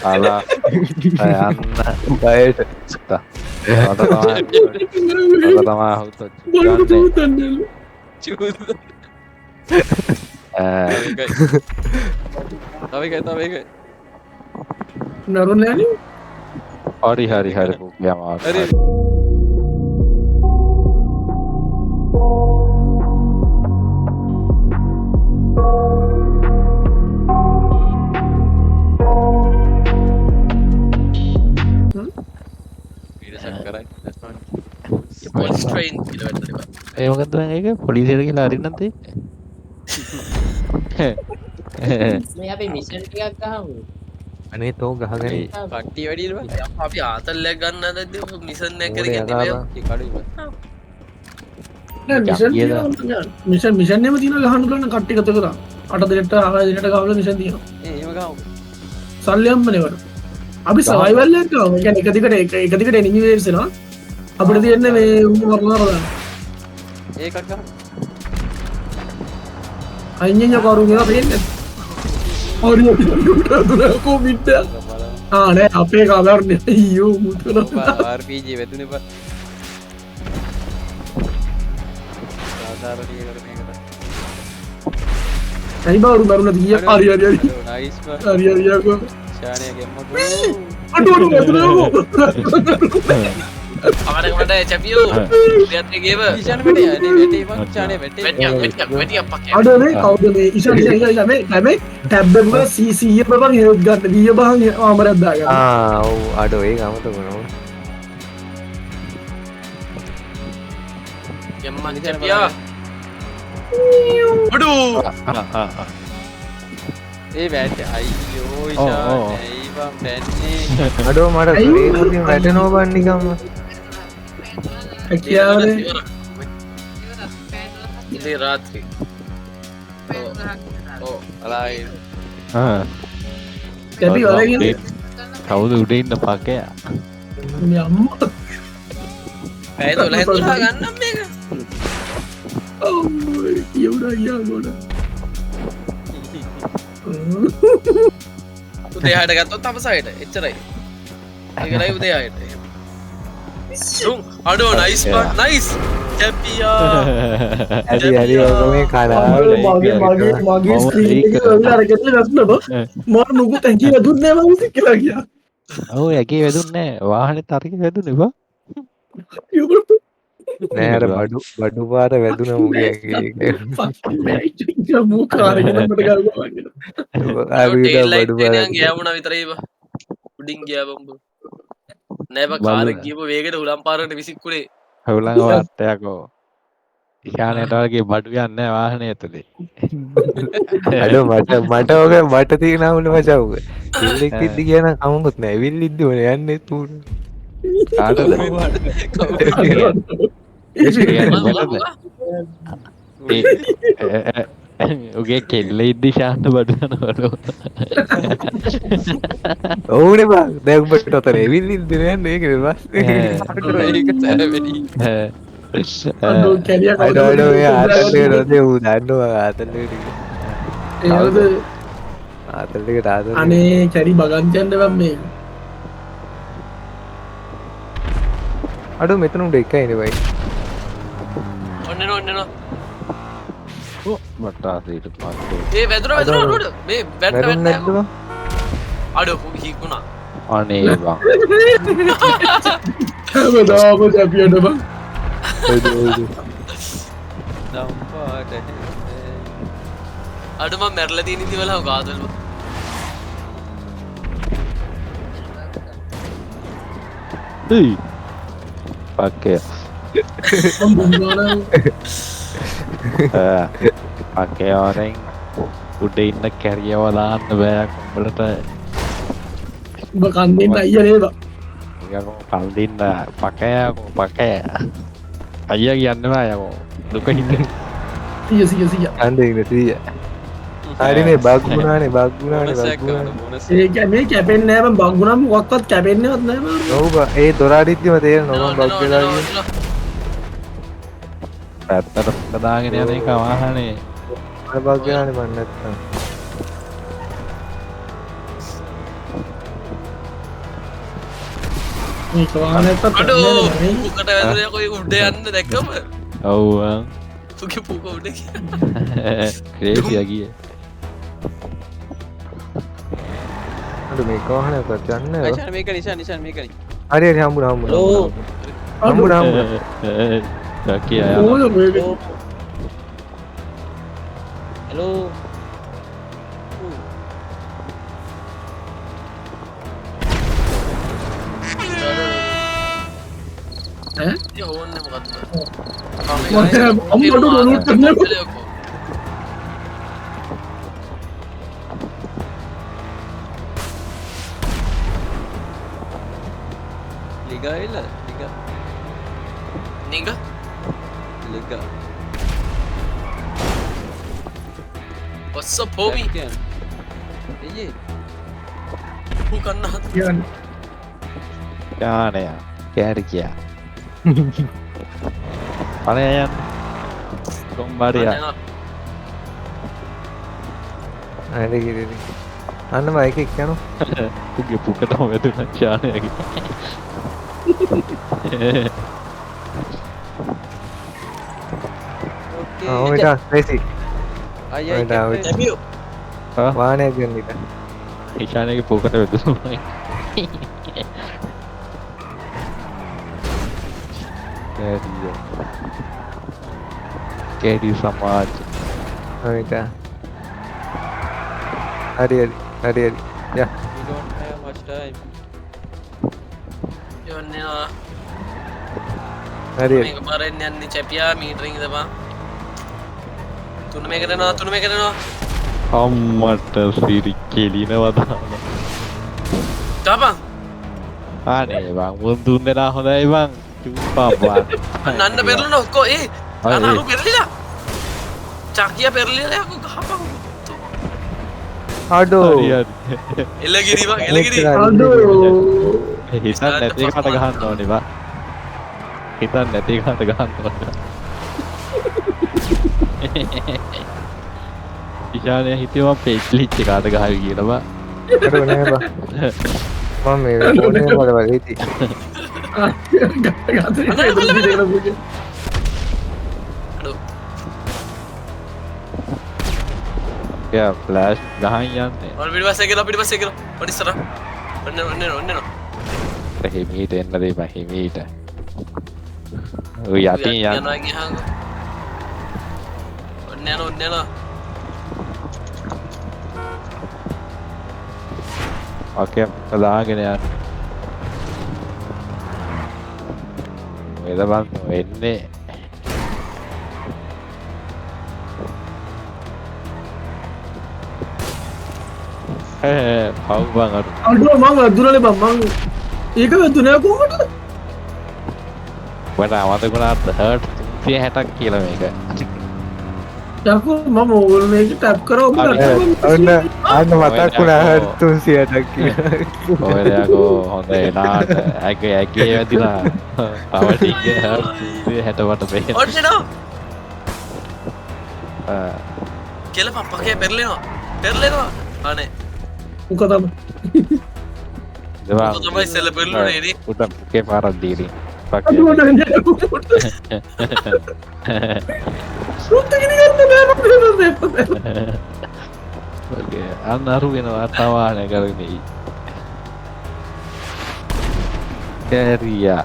Alah, Anna. බයට Kata hutut. බඩට පුතන්නේ තව එකයි නරුන් නෑනේ Hari bukia mah. හරි ඊටසක් කරයි පොලිස් ට්‍රේන් කියලා වැටෙනවා. Eh මොකද මේක පොලිසියට කියලා අරින්න නැත්තේ? මේ අපි මිෂන් ටිකක් ගහමු. අනේ තෝ ගහගෙන කට්ටිය වැඩි ඉන්නවා අපි ආතල්ලයක් ගන්න හදද්දී මිෂන් එකක් ඕනේ කරගෙන ඉන්නේ. යනවා. ඒ කඩුව නෑ මිෂන් කියලා. තියෙනවා මිෂන් එහෙම තියෙනවා ගහන්න පුළුවන් කට්ටිය එකතු කරා 8 දිනට 6 දිනට ගහවල මිෂන් තියෙනවා එහෙම ගාමු සල්ලි හම්බනේ වල අපි සර්වයිවල් එකක් ගාමු ඒ කියන්නේ එක දිගට එනිමි වේව්ස් එනවා අපිට තියෙන්නේ මේ උඹ වරනවා බලන්න ඒකක් ගාමු අයියෙන් කවුරු ගියා පේන්නේ හරි දුර කොමිට නෑ අපේ කවර් අයියෝ මුතර RPG වැදුනේ බා සාධාරණීය කර මේකට හරි බවරු මරුණ දිය හරි නයිස් බා යකෝ ශානය ගෙම්ම අඩු වැදුනෝ අමරකට චැපියෝ ක්‍රියාත්මක ගේව ඊශාන වැඩි යන්නේ වැඩි මං ශානය වැඩි වැඩි අප්පක් අඩු මේ කවුද මේ ඉෂාන් මේ හැබැයි ටැබ් එක වල CC එක බං හෙල්ත් ගන්න දිය බං ආමරයක් දාගන්න ඔව් අඩෝ ඒක අමතක වුණා යම්මන් චැපියා අඩු ඒ වැට අයියෝ ඊශාන ඇයි බං පැන්නේ අඩෝ මට ක්‍රේන් වැටෙනවා බං නිකම්ම කියානේ ඉතින් රාත්‍රී ඕ අලායි කැපි වලගෙන කවුද උඩ ඉන්න පකයා? මේ අම්මා පැය 12 ගන්නම් මේක අම්මෝ කියුණා ගියා ගොඩ උදේ 6ට ගත්තොත් අපසයිට එච්චරයි ඒකයි උදේ 6ට දුම් අඩෝ නයිස් බා නයිස් චැපියා හරි ඔක මේ කලාව මගේ ස්ක්‍රීන් එකේ ඔයාලා අරගෙන නැත්නම් මම නුගු තැන්කි වැදුන්නේ මම මුසික් කියලා ගියා ඔව් යකේ වැදුන්නේ නැහැ. වාහනේ තරකේ වැදුනේ බා. නෑ අර බඩු පාර වැදුන මුගේ මූ කාරගෙන මට ගල්වා ටේල් ලයිට් එකෙන් ගියාමුණා විතරයි බා උඩින් ගියා බම්බු නෑ බා කාර් එක ගියපු වේගෙට උලම් පාරට විසික්කුනේ හවුලන් වාට්ටයකෝ. ඉෂානට වගේ බඩු යන්නේ නැහැ වාහනේ ඇතුලේ. අඩෝ මට ඔක මට තියෙන උන මචං ඉල්ලෙක් ඉද්දි කියන කමුකුත් නෑ විල්ලිද්දි ඔය යන්නේ තුන කාටද? උගේ කෙල්ල ඉද්දි ශාන්ත බඩු යනවලු. ඕනේ බං දැන් ඔබට ඔතන විල්ලිද්දි යන්නේ ඒක ඊපස්සේ ඒක තර වැඩි අඩෝ ඒ ආතල්ලේ රොදේ ඌ දන්නවා ආතල්ලේ ඒවද ආතල්ලේකට ආතල්ලේ අනේ කැරි බගන්තයන්ද බම් මේ අඩෝ මෙතන උඩ එකයි නේ බයි ඔන්න මට ආසීට පස්සේ. ඒ වැදුන උඩ මේ බැට් වැරුන් නැද්ද බං අඩෝ හිකුණා අනේ බං. හැමදාම ජැපියට බං දම්පාට අඩු මම මැරලා තියෙන ඉතින් වල ගාදල් Hey. Pakai. Pakai orang udah ඉන්න කැරියව දාන්න බෑ කොඹලට. උඹ කන්දෙන් අයියා නේද යකෝ කල් දෙන්න පකෑ. අයියා කියන්න බෑ යකෝ. දුක හින්දා. සිය අන්දේ ඉන්න 100 හරිනේ බග් වුණානේ ඒ කියන්නේ කැපෙන්නේ නැහැ බං බග් වුණාම මොකක්වත් කැපෙන්නේවත් නැහැ බං ඔව් බං ඒ දොරාඩිත්තිම තේරෙනවා මම බග් වෙලා ගියේ පැත්තට දාගෙන යන එක වාහනේ. මම බග් වෙනානේ මන් නැත්තම් මේක වාහනයක්වත් අඩෝ නැහැ නේ. පුකට වැදුනේ කොයි උඩ යන්න දැක්කම ඔව් පුගේ පුක උඩ ගියා. ක්‍රේසිය ගියේ අර මේක වාහනයක්වත් යන්නේ නැහැ. නිෂාන් මේක නිෂාන් මේකනේ. හරි හරි හම්බුනා හම්බුනා. හලෝ හම්බුනා හම්බුනා. ටර්කිය ඕන මේක. හලෝ ඈ? ඉතින් ඕන්නේ මොකද්ද? මට අම්මට ඩොනලෝඩ් කරන්න ලිගා එල්ල ලිගා නිග ලිගා what's up homie එයේ පු කන්න හද කියන්නේ. යානය කෑරිකියා අනයයන් කොම්බරියා හරි හරි. අන්න බයික් එක යනවා. පුගේ පුකටම වැදුන යානයගේ ඕකේ ආ ඔය ට්‍රේසි. අයියයි ඔය ඩාවිඩ්. කැපියෝ වාහනයක් ගන්න ඉත. ඉශානයගේ පුකට වැදුනයි කෑඩි සමාජ ඔයිට. හරි හරි. හරි හරි. යා. we don't have much time යන්නේ හරි හරි. මේක පාරෙන් යන්නේ චැපියා මීටරින් ඉඳපන් තුන මේකට යනවා අම්මට සිරි කෙලිනවදාන තාපන් ආනේ බං මුන් දුන් දෙනා හොඳයි බං චුප්පා බං නන්න පෙරලන ඔක්කො ඒ ඔය අනරු පෙරලිලා චකිය පෙරලිලා යකෝ ගහපන් අඩෝ. හරි හරි එලගිරි බං එලගිරි අඩෝ. හිතන් නැති එකට ගහන්න ඕනේ බං හිතන් නැති එකට ගහන්න ඕනේ ඉශානය හිතේම පෙච්ලිච්ච කාට ගහවි කියලා බං අඩෝ නෑ බා. මම මේ ෆෝන් එක වල බලේති. යා ෆ්ලෑෂ් ගහන් යන්නේ ඔන්න පිටිපස්සේ කියලා ඔන්න ඉස්සර ඔන්න හිමීට එන්න දෙපා හිමීට ඔය යටින් යන්න යනවා ගියාම ඔන්න යනවා ඔකේ දාගෙන යන්න වෙද බං වෙන්නේ පව් බං අඩු අඩෝ මං වැදුනනේ බං මං ඒක වැදුනේ කොහොමද? මට අමතකුණාත් හර්ට් 360ක් කියලා මේක යකෝ මම ඕල් මේක ටැප් කරා ඔබ ඔන්න අන්න මතක් වුණා 360ක් කියලා. ඔය දෙයක්ෝ හොඳ එනාට ඇගේ වැදිලා පවටිගේ හර්ට් 360ට පේන ඔන්න එනවා කියලා පප්පගේ පෙරලෙනවා අනේ මොකද තමයි දෙවා ඔක තමයි සෙල්ල පෙරලුනේ නේ උඩ පුකේ පාරක් දීලි අඩෝ නෑ සුත්තගෙන ගන්න බෑ ඔගේ අන්න අරු වෙනවා තවාන කරන්නේ කැරියා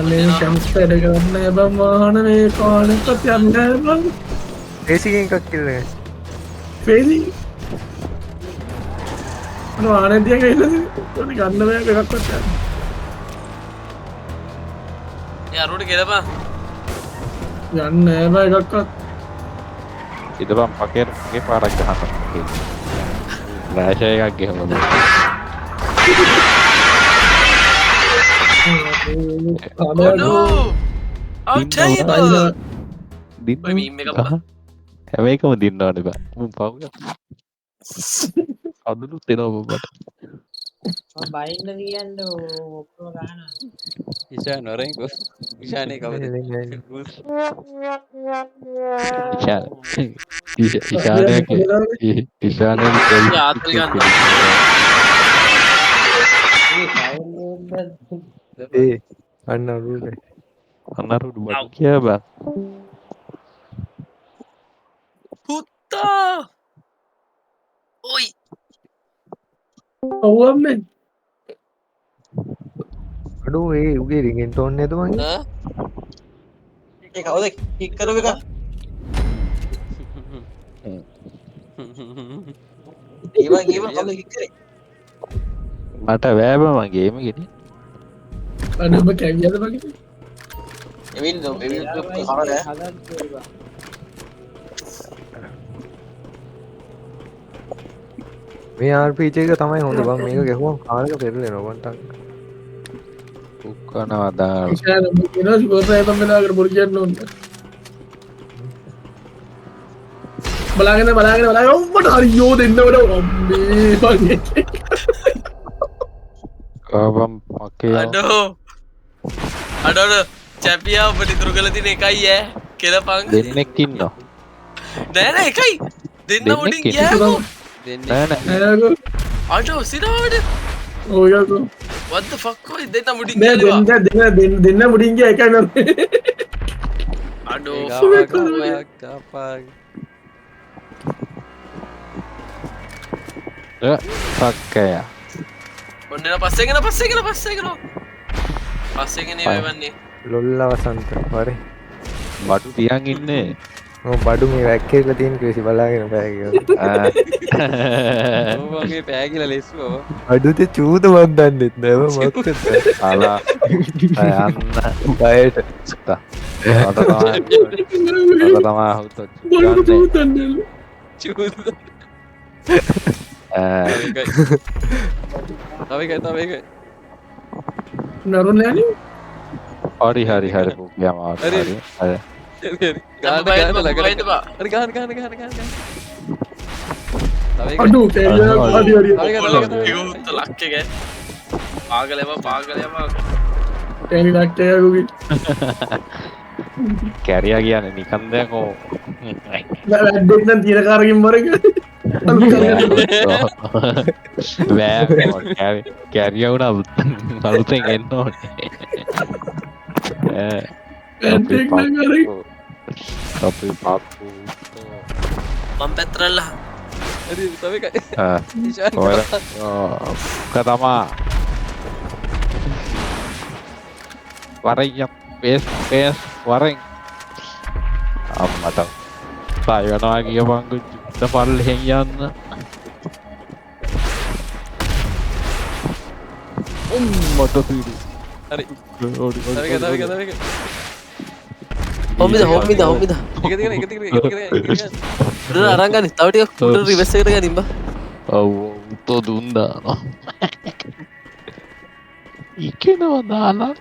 අනේ කැම්ස් වැඩ කරන්න බං වාහන මේ කාලෙකත් යන්නේ නෑ බං ඒසිගෙන් එකක් කිල්ලේ. ෆේසි වාහනේ දිහා ගිහලා ගන්න බෑ එකක්වත් යන්න යාරුට කියලාපා යන්න නෑ බෑ එකක්වත් ඉදපම් පකේ පාරක් ගහන්න රෑෂය එකක් ගෙහමුද Oh no! Outtable! ඔය මීම් එක බලන්න. හැම එකම දින්න ඕනේ බා මම පව් අදුලු තෙනවා ඔබට මම බයින්න කියන්න ඔක්කොම ගහනවා ඉෂාන් වරෙන් කොස් ඉෂානේ කවද ඉශානය ආතල් ගන්න. මේ කවුරුන් ඒ අන්න අරුට අන්නරුට බඩු කිය බං පුත්තා ඔයි ඔව්වම්මෙන් අඩු ඒ උගේ රිගෙන් ටෝන් නේද මගේ ඒ කවුද කික් කරපු එක? ඊවා කවුද කික් කරේ? මට වෑබ මගේම ගෙට අන්න ඔබ කැවියද වගේ එවින් එවින් කරද? මේ ආර්පීච එක තමයි හොඳ බං මේක ගැහුවම කාලෙක පෙරලෙනවා බන්ටක් උක්කනවදා ඉෂාන ඔබ කියනවා සුපර්සයි තම්මලාකට බොරු කියන්න ඕන බලාගෙන ඔබට හරියෝ දෙන්නවට අම්මේ බං කවම් මකේ අඩෝ චැපියා ඔබට ඉතුරු කළ තින එකයි ඈ කෙලපං දෙන්නෙක් ඉන්නවා නෑන එකයි දෙන්න උඩින් දෙන්නෙක් ගෑකෝ නෑ ඇයකෝ අඩෝ සිරාවට ඔයකෝ වද්ද ෆක්කෝයි දෙන්න මුඩින් නෑ ගලවා දෙන්න මුඩින් ගියා එකයි නම් අඩෝ සක්කය ඔන්න පස්සේගෙන පස්සේගෙන වන්නේ ලොල්ල වසන්ත වරේ බඩු තියන් ඉන්නේ බඩු මේ වැක්කේල තියෙන ක්‍රේසි බලාගෙන පෑග ඔවගේ පෑගිල ලෙස්වෝ අඩුත චූද වන්දන්නෙත් නැව මක්ක අලා යන්න බයට තමා හුත ගන්න චූද තවක නරුන් නෑනේ හරි හරි හරි පුගයාම හරි හරි අඩු කැවිය ලක්කක පාගලවා කැනි ලක්කයකුගේ කැරියා කියන නිකන් දෙයක්ෝ වැඩ්ඩෙක්නම් තියෙන කාරකින් මරක කැරිය වුණ අලුතෙන් එන්න ඕනේ අපි පාපු මං පැත්තරල්ලා තමා වරය පේස් වරෙන් අම්මට සයවනා කිය පංගු ජුත්ත පල්ල හෙන් යන්න මට තීරු හොමිද අරංගන තවටික කුට රිවස්සකට ගැනින්බ ඔව් උතෝ දුන්දානවා ඉකෙනවා දාලා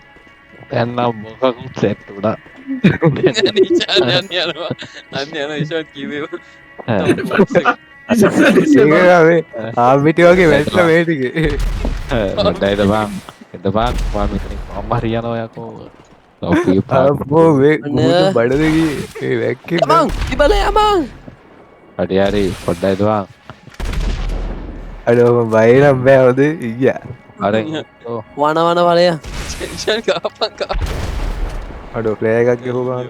දැන්නම් මොකකුත් සැට්ටුඩා අන්න විශවත් කිව ආමිටි වගේ වැටල වේටිගේ ඩයිද බං එද බං පාමිතන අම්මරියනොයකෝ අපෝ බඩදගේ වැැක්ක ඉබල යමං අඩියාරි පොඩ්ඩයිදවා අඩම බයිනම් බෑවද ඉග අර වනවන වලය අඩෝ ප්ලෑගක් ගහෝබා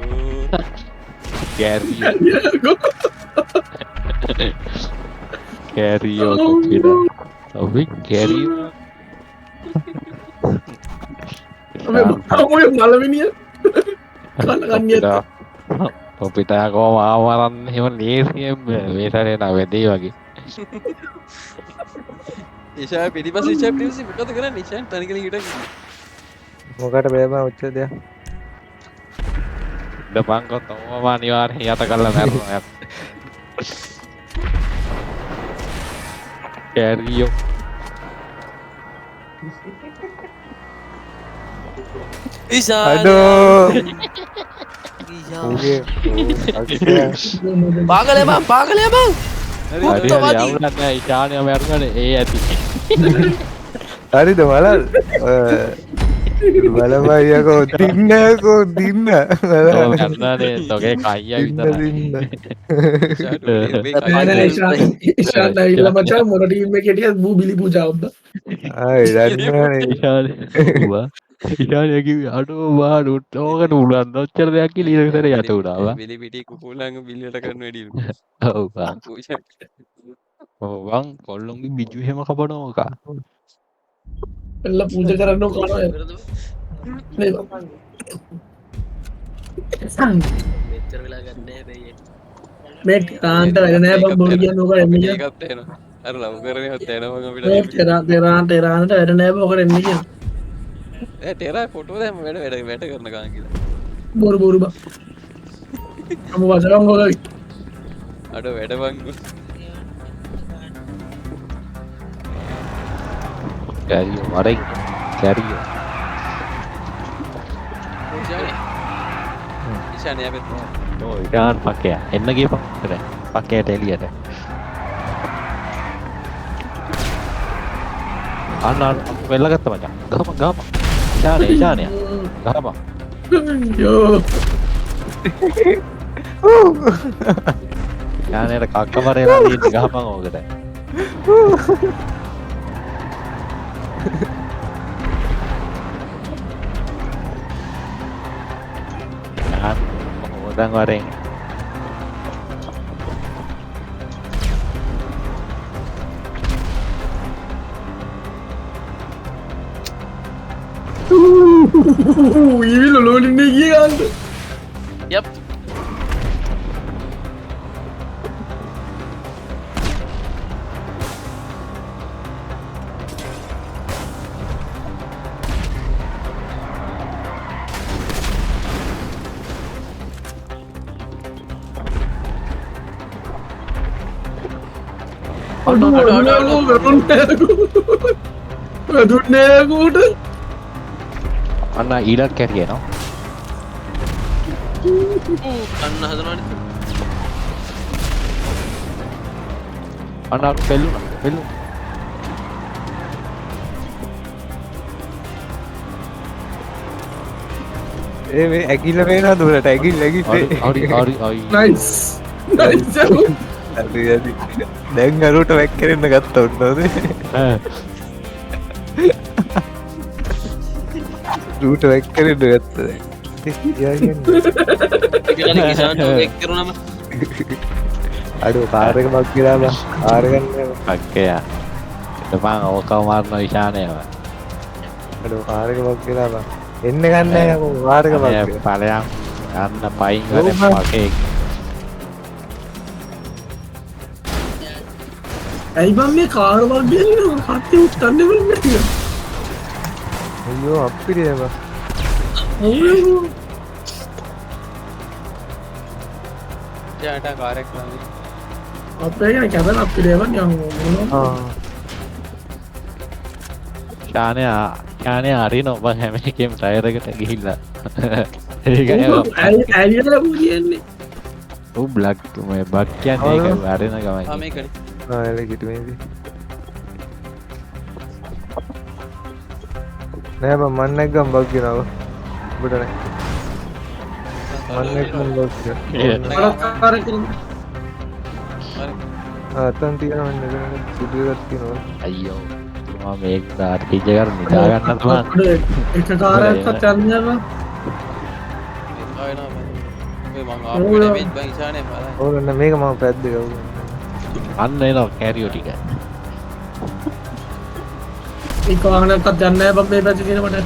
කෑරියෝ කොපිට ඔබි කැරී මලවිනිය කලගන්නය ඔපිටකෝ ආවරන්න හෙම ලේසියම් වේසරෙන වැදේ වගේ ඒශා පිටිපස ශා පිසි මොකද කර නිශන් තනිකල හිට මොකට බේම උච්ච දෙයක් ද පංකොත් ඔමවා නිවාරය යත කල්ල මැරුණයක් කැරියෝ අඩෝ පාගලයම යවුලන්න ඉශානය මැරුණන ඒ ඇති හරිද මලල් බලපයියකෝ දින්නකෝ දින්න ගන්නනේ තොගේ කයිය දින්න විතරයි දින්න නෑ නෑ ඉෂාන් ඇවිල්ලා මචං මොන ටීම් එකේ හිටියත් මූ බිලි පූජාවක්ද දන්නනේ ඉෂානය කිව්වේ අඩෝ වා ඕකට උලන් ඔච්චර දෙයක් කියලා ඊළඟ සැරේ යට උනාවා. බිලි පිටි කුකුලංග බිල්ලට කරන වැඩිලු. ඔව් බං. ඔව් බං කොල්ලොන්ගේ බිජු එහෙම කපනවා කා. එල්ල පූජා කරන්න කනවා නේ මෙච්චර වෙලා ගන්න හැබැයි මේ තාන්ට වැඩ නෑ බං බොරු කියන්නේ ඔක එන්නේ කියන්නේ ඒකත් එනවා. අර ලව් කරගෙන තේනවා අපිට. මේ ටෙරාන්ට වැඩ නෑ බං ඔක එන්නේ කියන්නේ ටෙරා ෆොටෝ දැම්ම වැඩ කරන ගාන කියලා. බොරු බං අම වසරම් හොලයි අඩ වැඩ බංගු. කැරියෝ වරෙන් කැරියෝ. ඉෂානේ අපිට ඔව් ඉතාලි පකේ එන්න ගියපන් පකේට එළියට. අන්න වෙල්ලගත්ත මචං. ගහපන්. ඉෂානය ගහපන්. යෝ ඉෂානයට කක්ක මරේලා තියෙන ගහපන් ඕකට. හොදන් වරෙන් ඊවිල ලෝඩින්නේ ගිය ගන්න යප් දුන්නේකුට අන්න ඊළඟ කැරිය නවා. අන්න හදනවනේ අන්න අර පෙල්ලුණා. ඒ මේ ඇගිල්ල පේනවා දුරට ඇගිල්ල හරි නයිස් නයිස් දැන් අරුට වැක් කරන්න ගත්ත ඔන්නද රූට වැක් කරන්න ගත්ත එක්කරුණම අඩු කාරක මක් කියලාම ආරගන්න පක්කයා එපන් ඕකව මරන විශානයව. අඩු කාරක මක් කියලාම එන්න ගන්න වාරක මක් පලයන් යන්න පයින් ගන්න පකේ. ඇයි බං මේ කාරවල් බෙල්ල කට්ටි උත්තන්නේ වෙන්නේ අයියෝ අපිරියම යාට කාරෙක් ළඟ. අපේ ගැන කැබල අපිරියවන් යමු ශානය අරින ඔබ හැම එකෙම ටයරකට ගිහිල්ලා ඒක ඇවිල කියන්නේ බ්ලක් බක් කියන්නේ ඒක අරෙන ගමයි. මේකනේ. ආල කිටුවේදී නෑ බං මන්නක් ගම් බක් කියනවා ඔබට නෑ මන්නක් ගම් බක් අතන් තියෙනවා නේද සුදු එකක් තියෙනවා අයියෝ තුමා මේක දාට කිජ කර නිදා ගන්න තුමා එක කාරයක්වත් යන්නේ බං ඕන්න මේක මම පැද්ද ගව් අන්න එනවා කැරියෝ ටික. එක වාහනයක්වත් යන්නේ නැහැ බං මේ පැත්තේ තියෙන මට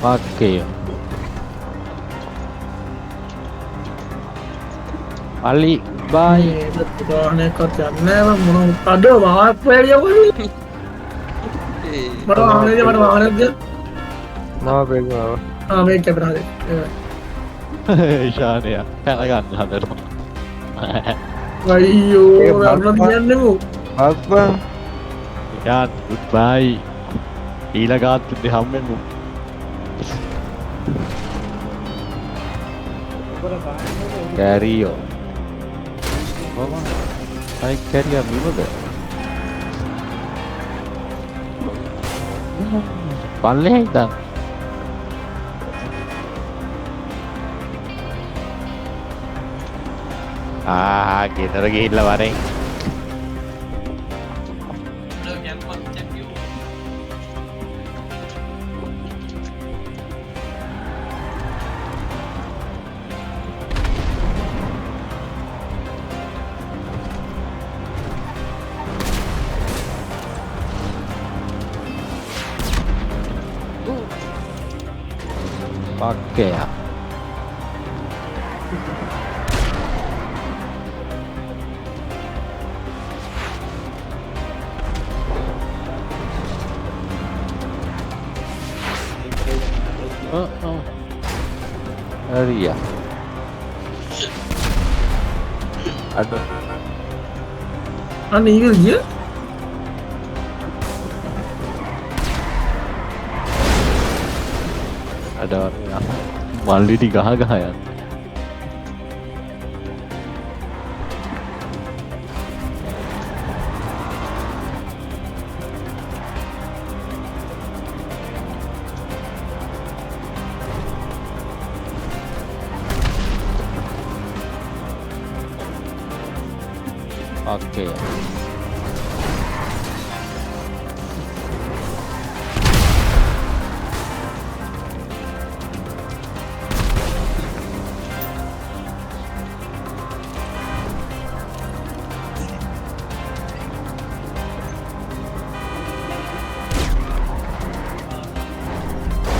පක්කේ අලි බයි වාහනයක්වත් යන්නේ නැහැ බං මොන අද වාහනයක් වැඩිය කොහෙද මට වාහනයක් දිය මාව පෙන්නවා මේක කැපරාද ශානය පැනගන්න හදරම අයියෝ අරන කියන්නෙමු බක්බං යාන් බයි ඊළගාත්තුදි හම්බෙන්මු කැරියෝ අයි කැරිය මිමද පල්ලෙහා ඉතින්. ගෙදර ගිහිල්ලා වරෙන්. Fuck yeah. Hurry ya. Aduh. අන්න ඒක ගිය Ada orang yang mandi di gah-gah ya. Oke.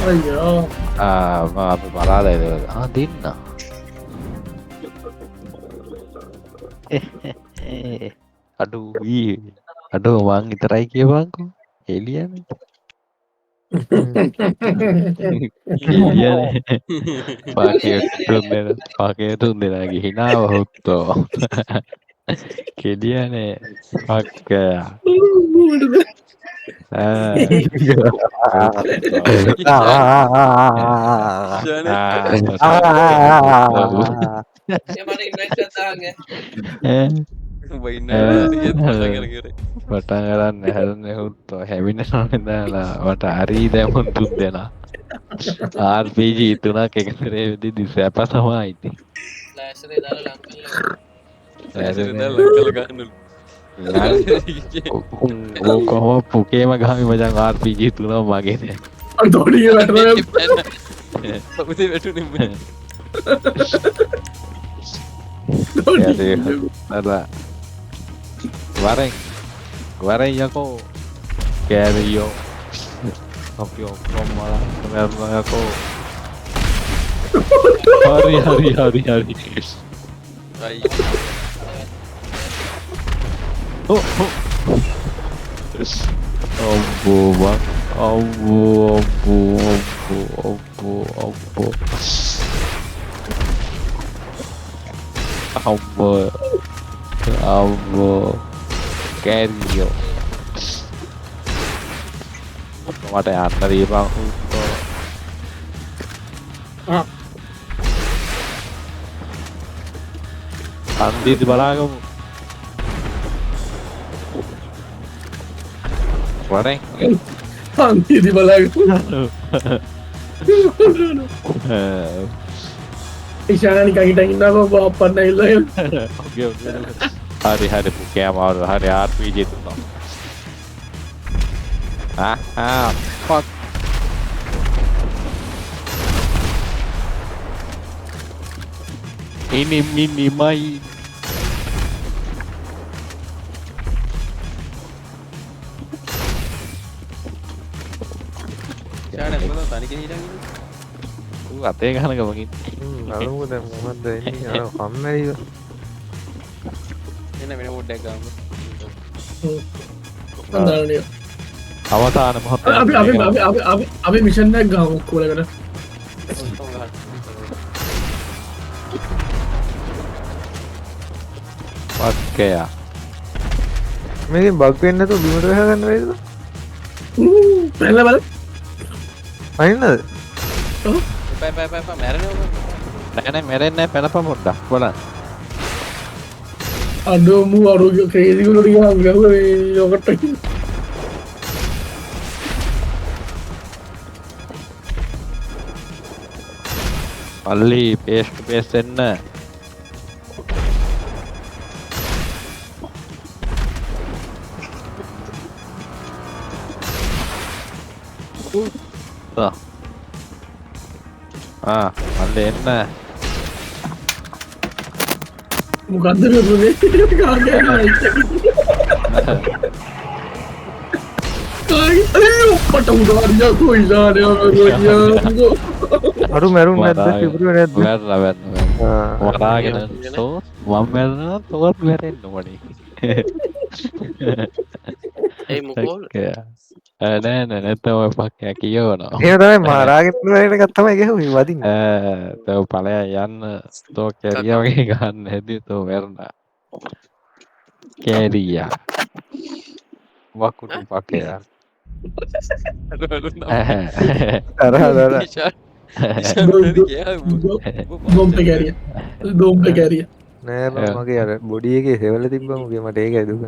අයියෝ අපි බලාලා දෙන්න. Aduh, aduh Bang, iterai kia Bangku. Alien. Alien. Pakai tunde lagi hina hutto. Kalian pakai. Batangaran හැරෙන්නේ හුත්තෝ හැවිනනනේ දාලා වට හරි දැමුන් තුන් දෙනා RPG තුනක් එකතරේ වෙදි සැප තමයි ඉතින් ලෑස්තරේ දාලා ලං කරලා කොහොම පුකේම ගහමි මචං RPG තුනම මගේ නෑ අර දොඩිය වැටුණා පොතේ වැටුනේ Nada. Goreng ya kok. Kayak yo. Oke, malah benar aku. Hari. Ay. Oh. Ambo, Bang. Ambo. Ambo. Kerio. Mata yang dari Bang Huto. Andi di belakang. Goreng. Andi di belakang. Isyarat nikah kita ini apa bapak naik. Oke. Hari bukan mau hari RPG itu toh. Fuck. Ini mini main. ෂාඩ මොකද තනි කෙනෙක් හිටන් ඉන්නේ අතේ ගහන ගමකින් අලුම දැන් මොකද්ද එන්නේ අර කම්මැලිද එන්න වෙන පොඩ්ඩක් ගාමු අන්දාරණිය අවසාන මොහොත අපි මිෂන් එකක් ගහමු කොලකට ඔක්කේ යා මේකෙන් බග් වෙන්නේ නැතුව බිමට ගහ ගන්න බැරිද පැනලා බලන්න අයින්නද එපා මැරෙනවා නෑ මැරෙන්නේ නැහැ පැනපන් පොඩ්ඩක් බලන්න අඩෝ මු අරෝග්‍ය ක්‍රේසි වලට ගහම ගහුවා මේ ලොකට පල්ලි පේස් එන්න. පල්ලි එන්න. මොකද්ද මේ කාගේ පට උදාරියා කොයිලානේ අරු මැරුන් නැද්ද තිබුණේ නැද්ද වැරලා වරාගෙන තෝ මම වැරෙනවා තෝත් වැරෙන්න ඕනේ. ඒ මොකෝ නෑ නැත්තම් ඔය පක්කයා කියවනවා. එහෙම තමයි මරාගෙන ඉන්න එකක් තමයි ගෙහුවේ වදින්න. තෝ ඵලයා යන්න තෝ කැරියා වගේ ගන්න හැදී තෝ වැරනා. කැරියා වකුටු පක්කයා දොම්ප කැරිය දොම්ප කැරිය නෑ බං මගේ අර බොඩි එකේ සෙවල තිබ්බම උගේ මට ඒකයි දුක.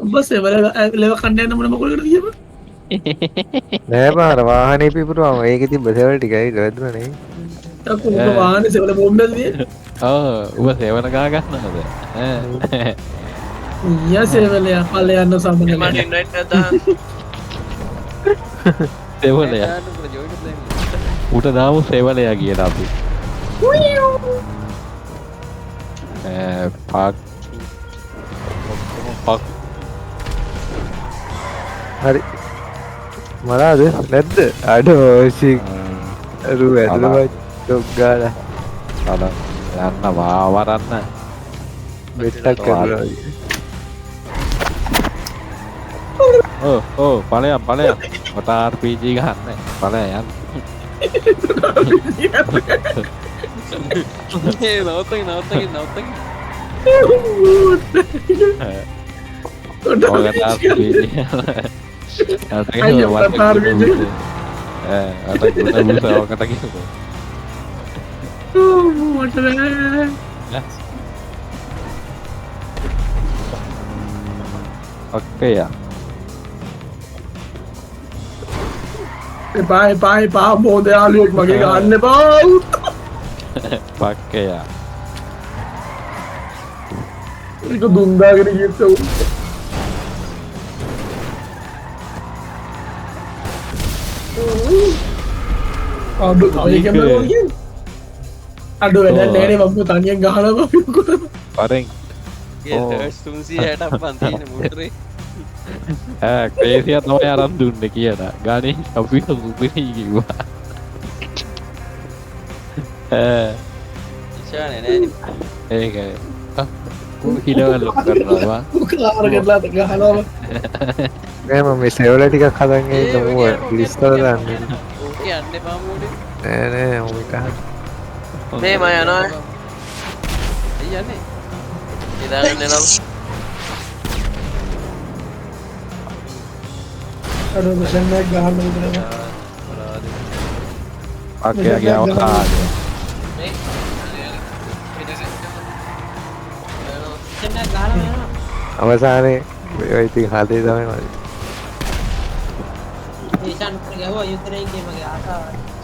උඹ සෙවල ලෙව කණ්ඩ යන්න මොන මොකටද කියප නෑ බං අර වාහනේ පිපුරුවම ඒකේ තිබ්බ සෙවල ටිකයි වැදුනා නේ. වාහනේ සෙවල බොම්බද උඹ සේවන ගා ගන්නවද? ඊයා සෙවලයා පල්ල යන්න සම්බන්ධ මට ඉන්වයිට් කරලා සේවලයා උට දාමු සේවලයා කියලා අපි. පක් හරි මරාද නැද්ද අඩෝ ෂික් අරු ඇදලා ඩොග් ගාලා අද යන්න වාවරන්න බෙට්ටක් කරලා ඵලයන් මට RPG ගන්න ඵලයන් යන්න. නවත්තගින් ඔකට RPG අයියෝ මට RPG අත ගුණ මුසාවකට කිව්වෝ. ඔක්කයා එපා බෝධයාලියෙක් මගේ ගන්න එපා පක්කයා ඒක දුන්දාගෙන ගියත් අඩු වැඩ නෑනේ මම තනියෙන් ගහනවා පරෙන් ක්‍රේසිය තමයි අරන් දුන්න කියන ගානේ අපි සුපිරි කිව්වා. ඒකයි හිලවල් ලොක් කරනවා කාර කරලා ගහනවා නෑ මම මේ සෙවල ටිකක් හදන් ඉන්න මම ලිස්ට් වල දාන්නේ ඕකේ යන්න එපා මොඩේ නෑ මම එක මේ මම යනවා ඇයි යන්නේ ඉදාගෙන එනවා අර මෂන් එක ගහන්න විතරයි පක්කයාගේ අවසානය අවසානයේ ඔය ඉතින් හදේ තමයි මම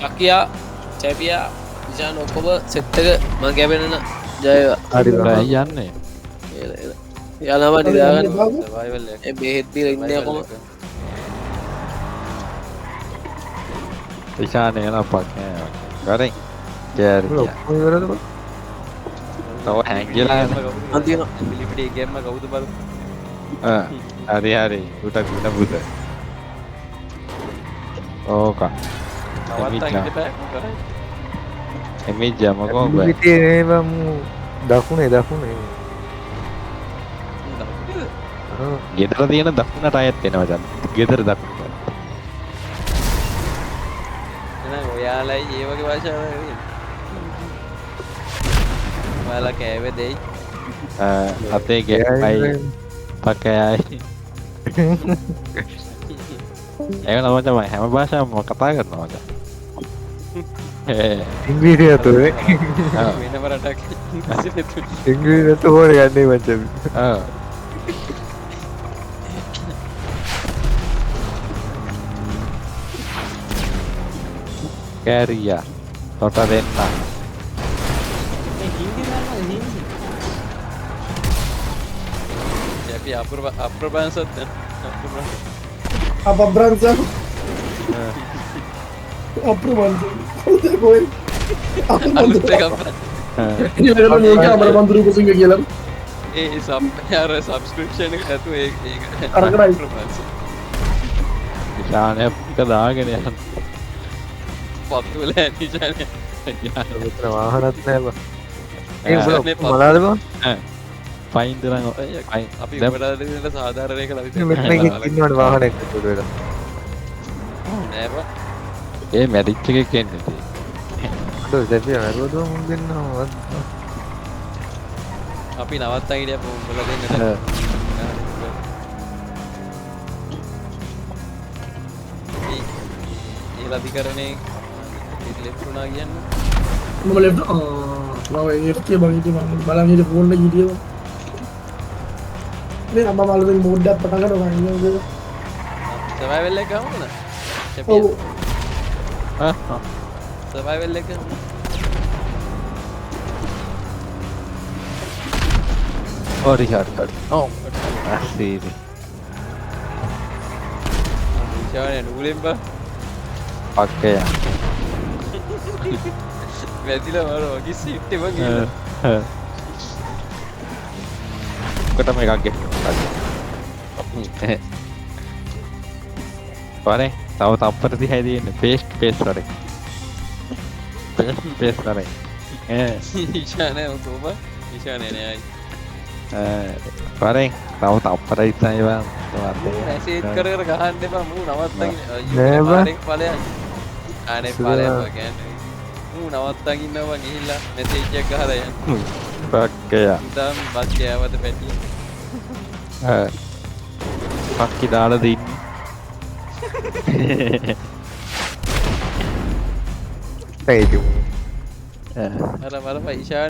චකියා චැපියා විශාන ඔක්කොම සෙට් එක මම කැපෙනන ජයවා හරි ඇයි යන්නේ යනවා නිදාගන්න සර්වයිවල් එක ඒ බෙහෙත් දීලා ඉන්නේ කොහොම ඉෂානේ යන පක්කයා කරේ කෑරියා ඔක්කොම ඉවරද බං තව හැංගිලා යන අන්තිම පිලිපිටි ගේම කවුද බලමු. හරි උට ගුණ බුද ඕක නවත්තන්න ඉන්න බෑ කරයි. එමිජ්ජා මොකෝ බෑ පිටියේ නේ බං දකුණේ ගෙදර තියෙන දකුණට අයත් එනවා දැන් ගෙදර දකුණට එහෙනම් ඔයාලයි ඒ වගේ භාෂාවක් වෙන්නේ. ඔයාලා කෑවේ දෙයි. අතේ ගැප්පයි පකයයි ඒක තමයි තමයි හැම භාෂාවක්ම කතා කරනවා මචං ඉංග්‍රීසි අතේ වෙනම රටක් ඉංග්‍රීසි අත හොර ගන්නේ මචං කෑරියා තොට දෙන්න අපි අප්‍රබන්සත් Abranza. Abranza. Koy. අලුත් එකක් Ini memang mereka Abranza ko singa කියලා. ඒ සබ් අර සබ්ස්ක්‍රිප්ෂන් එක ඇතුව ඒක අරකරයි. ශානයක් දාගෙන යන්න පත්තුල නිචානය මෙතන වාහනත් නෑ බං. ඒ මේ උඹලා පත්- මොලාද බං? පයින්ද නම් අපි දැන්- උපටට සාධාරණය කළ මෙතන එකක් ඉන්නවනේ වාහනයක් ඇතුළට වෙලා. නෑබ ඒ මැරිච්ච එකක් එන්නේ ඉතින්. අඩෝ සැපිය මරුවද මුන් දෙන්නවා. අපි නවත්තා හිටිය උඹල දෙන්නට ඒ ලධිකරණය ලෙප්ටුනා කියන්න මම left මම FK බං හිටියේ මම බලන් හිටියේ ෆෝන් එක හිටියේ. මේ අම්මා මාළුවෙන් මෝඩ් එකක් පටන් ගන්නවා නේද? සවයිවෙල්ල එක හමුණ ඔව්. සවයිවෙල්ල එක හරි හරි හරි ඔව් ඇස්සීරි විශානය නුගලෙන්බ පක්කය වැදිල මර වගේ සිට්ටම කොටම එකක් ගෙ වරේ තව තප්පර දිහා තියෙන්නේ පේස්ට් වරේ පේස්ට් වරේ විශානය තෝබ විශානය නයයි වරේ තව තප්පර ඉස්සයි බං මැසේජ් කර ගහන්න එපා මූ නවත්තගෙන නෑ බං. පලයන් අනේ පලයන් ගැන්න මූ නවත්තගන්නවා ගිහිල්ලා මෙසේජ්ජක් ගහරයන් පක්කය ඉතාම් බස් කෑවත පැටිය පක්කි දාලා දින්න ඒක අර මර පයිශාන